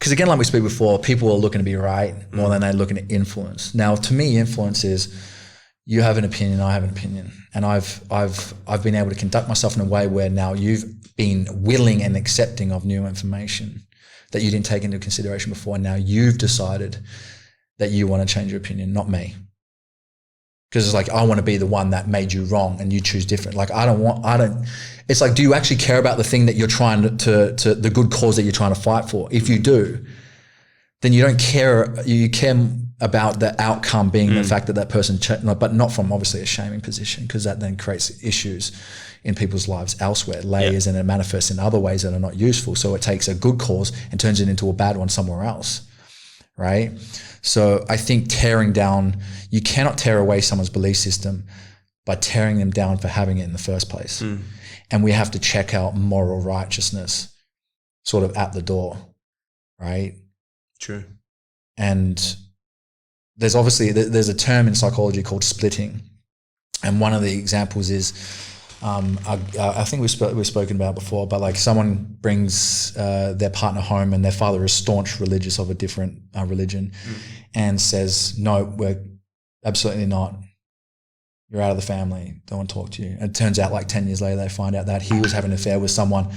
because again, like we spoke before, people are looking to be right more than they're looking to influence. Now, to me, influence is you have an opinion, I have an opinion, and I've been able to conduct myself in a way where now you've been willing and accepting of new information that you didn't take into consideration before. And now you've decided that you want to change your opinion, not me. Because it's like, I want to be the one that made you wrong and you choose different. Like, it's like, do you actually care about the thing that you're trying to the good cause that you're trying to fight for? If you do, then you don't care, you care about the outcome being the fact that that person, but not from obviously a shaming position, because that then creates issues in people's lives elsewhere, layers, and it manifests in other ways that are not useful. So it takes a good cause and turns it into a bad one somewhere else, right? So I think tearing down, you cannot tear away someone's belief system by tearing them down for having it in the first place. And we have to check out moral righteousness sort of at the door, right? True. And there's a term in psychology called splitting. And one of the examples is, I think we've spoken about before, but like someone brings their partner home and their father is staunch religious of a different religion and says, no, we're absolutely not. You're out of the family. Don't want to talk to you. And it turns out like 10 years later, they find out that he was having an affair with someone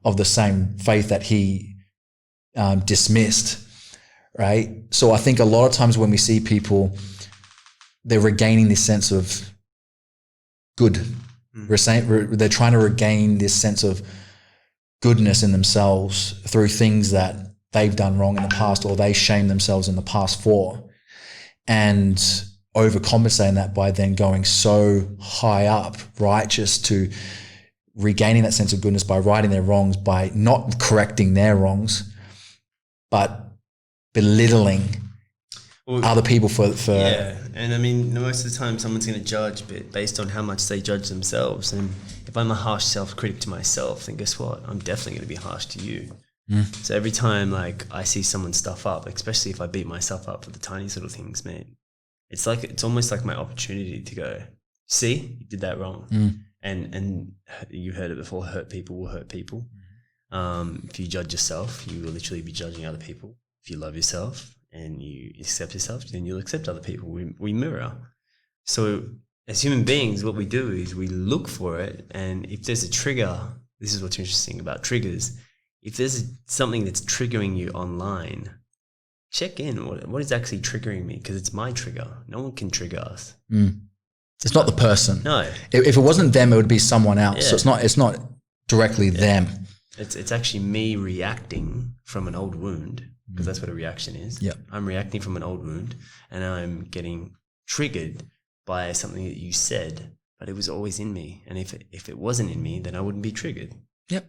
of the same faith that he dismissed, right? So I think a lot of times when we see people, they're regaining this sense of good. They're trying to regain this sense of goodness in themselves through things that they've done wrong in the past or they shame themselves in the past for, and overcompensating that by then going so high up, righteous, to regaining that sense of goodness by righting their wrongs, by not correcting their wrongs, but belittling other people for yeah. And I mean, most of the time someone's going to judge based on how much they judge themselves. And if I'm a harsh self-critic to myself, then guess what? I'm definitely going to be harsh to you. So every time like I see someone stuff up, especially if I beat myself up for the tiniest little things, man, it's almost like my opportunity to go, see, you did that wrong. And you've heard it before, hurt people will hurt people. If you judge yourself, you will literally be judging other people. If you love yourself and you accept yourself, then you'll accept other people. We mirror. So as human beings, what we do is we look for it. And if there's a trigger, this is what's interesting about triggers. If there's something that's triggering you online, check in. What is actually triggering me? Because it's my trigger. No one can trigger us. It's not the person. No. If it wasn't them, it would be someone else. Yeah. So it's not directly them. It's actually me reacting from an old wound, because that's what a reaction is. Yep. I'm reacting from an old wound and I'm getting triggered by something that you said, but it was always in me. And if it wasn't in me, then I wouldn't be triggered. Yep.